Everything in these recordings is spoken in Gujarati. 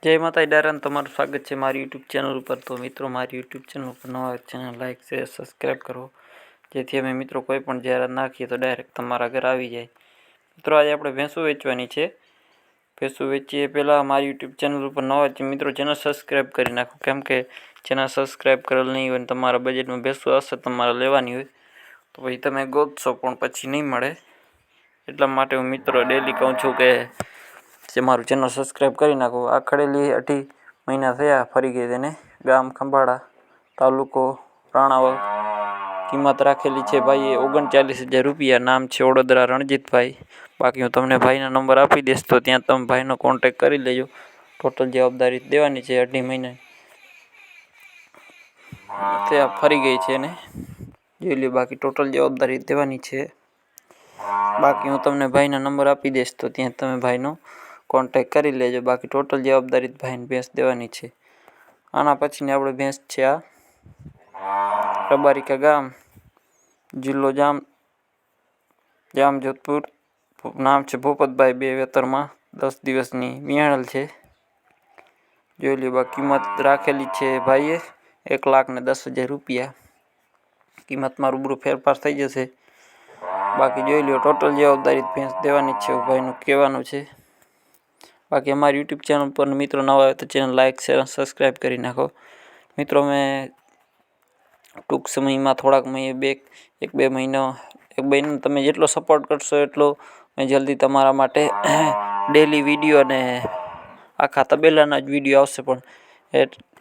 જય માતા ડાયરાન તમારું સ્વાગત છે મારી યુટ્યુબ ચેનલ ઉપર। તો મિત્રો મારી યુટ્યુબ ચેનલ ઉપર નવા ચેનલ લાઇક શેર સબસ્ક્રાઈબ કરો, જેથી અમે મિત્રો કોઈ પણ જાહેરાત નાખીએ તો ડાયરેક્ટ તમારા ઘર આવી જાય। મિત્રો આજે આપણે ભેંસો વેચવાની છે। ભેંસો વેચીએ પહેલાં મારી યુટ્યુબ ચેનલ ઉપર નવા મિત્રો ચેનલ સબસ્ક્રાઈબ કરી નાખો, કેમ કે ચેનલ સબસ્ક્રાઈબ કરેલ નહીં હોય તમારા બજેટમાં ભેંસો હશે તમારે લેવાની હોય તો પછી તમે ગોતશો પણ પછી નહીં મળે। એટલા માટે હું મિત્રો ડેલી કહું છું કે મારું ચેનલ સબસ્ક્રાઈબ કરી નાખો। આ ખડેલી 8 મહિના થયા ફરી ગઈ તેને। ગામ ખંભાળા, તાલુકો રાણાવાવ। કિંમત રાખેલી છે ભાઈએ 39,000 રૂપિયા। નામ છે ઓડોદરા રણજીતભાઈ। બાકી હું તમને ભાઈના નંબર આપી દઈશ તો ત્યાં તમે ભાઈનો કોન્ટેક કરી લેજો। ટોટલ જવાબદારી દેવાની છે 8 મહિના ત્યાં ફરી ગઈ છે એને જોઈ લો। બાકી ટોટલ જવાબદારી દેવાની છે। બાકી હું તમને ભાઈના નંબર આપી દઈશ તો ત્યાં તમે ભાઈનો કોન્ટેક કરી લેજો। બાકી ટોટલ જવાબદારી ભાઈને ભેંસ દેવાની છે। આના પછીની આપણે ભેંસ છે આ રબારિકા ગામ, જિલ્લો જામજોધપુર। નામ છે ભૂપતભાઈ। 2 વેતરમાં 10 દિવસની વિયાણેલ છે જોઈ લો। બાકી કિંમત રાખેલી છે ભાઈએ 1,10,000 રૂપિયા। કિંમતમાં રૂબરૂ ફેરફાર થઈ જશે। બાકી જોઈ લો ટોટલ જવાબદારી ભેંસ દેવાની છે એવું ભાઈનું કહેવાનું છે। બાકી અમારી યુટ્યુબ ચેનલ પર મિત્રો નવા આવે તો ચેનલ લાઇક શેર અને સબસ્ક્રાઈબ કરી નાખો। મિત્રો મેં ટૂંક સમયમાં થોડાક એક બે મહિનો તમે જેટલો સપોર્ટ કરશો એટલો મેં જલ્દી તમારા માટે ડેલી વિડીયો અને આખા તબેલાના જ વિડીયો આવશે। પણ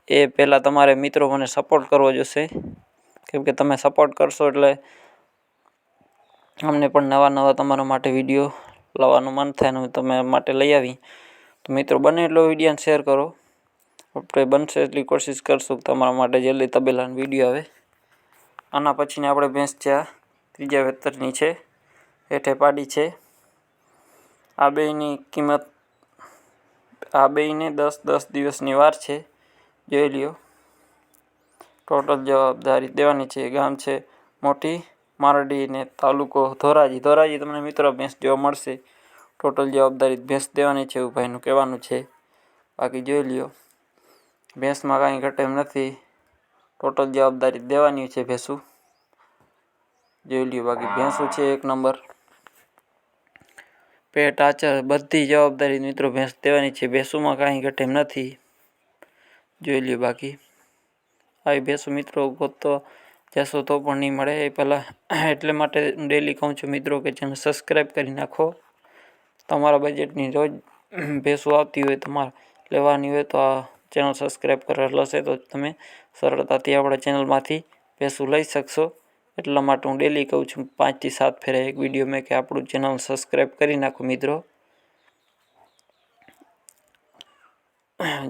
એ પહેલાં તમારે મિત્રો મને સપોર્ટ કરવો જોશે, કેમ કે તમે સપોર્ટ કરશો એટલે અમને પણ નવા તમારા માટે વિડીયો લાવવાનું મન થાય અને તમે માટે લઈ આવી। તો મિત્રો બને એટલો વિડીયોને શેર કરો। આપણે બનશે એટલી કોશિશ કરશું કે તમારા માટે જલ્દી તબેલાનો વિડીયો આવે। આના પછીની આપણે ભેંસ છે આ 3જા વેતરની છે, હેઠે પાડી છે। આ બેયની કિંમત આ બેયને 10 દિવસની વાર છે જોઈ લ્યો। ટોટલ જવાબદારી દેવાની છે। ગામ છે મોટી મારડી ને તાલુકો ધોરાજી તમને મિત્રો ભેંસ જોવા મળશે। ટોટલ જવાબદારી ભેંસ દેવાની છે એવું ભાઈનું કહેવાનું છે। બાકી જોઈ લ્યો ભેંસમાં કાંઈ ઘટે એમ નથી, ટોટલ જવાબદારી દેવાની છે ભેંસું જોઈ લ્યો। બાકી ભેંસું છે 1 નંબર, પેટ આચર બધી જવાબદારી મિત્રો ભેંસ દેવાની છે। ભેંસુમાં કાંઈ ઘટે એમ નથી જોઈ લ્યો। બાકી આવી ભેંસું મિત્રો ગોતતો જશો તો પણ નહીં મળે એ પહેલાં, એટલે માટે ડેલી કહું છું મિત્રો કે ચેનલ સબસ્ક્રાઈબ કરી નાખો। તમારા બજેટની રોજ ભેંસું આવતી હોય તમારે લેવાની હોય તો આ ચેનલ સબસ્ક્રાઈબ કરેલ હશે તો તમે સરળતાથી આપણા ચેનલમાંથી ભેંસું લઈ શકશો। એટલા માટે હું ડેલી કહું છું 5 થી 7 ફેરે એક વિડીયો મેં કે આપણું ચેનલ સબસ્ક્રાઈબ કરી નાખો મિત્રો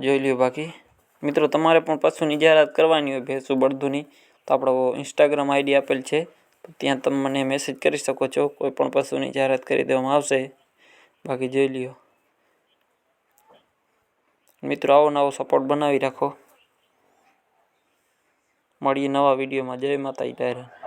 જોઈ લ્યો। બાકી મિત્રો તમારે પણ પશુની જાહેરાત કરવાની હોય ભેંસું બળદુની તો આપણો ઇન્સ્ટાગ્રામ આઈડી આપેલ છે તો ત્યાં તમે મને મેસેજ કરી શકો છો। કોઈ પણ પશુની જાહેરાત કરી દેવામાં આવશે। બાકી જોઈ લ્યો મિત્રો આવો નવો સપોર્ટ બનાવી રાખો। મળીએ નવા વિડીયોમાં। જય માતા ડાયરા।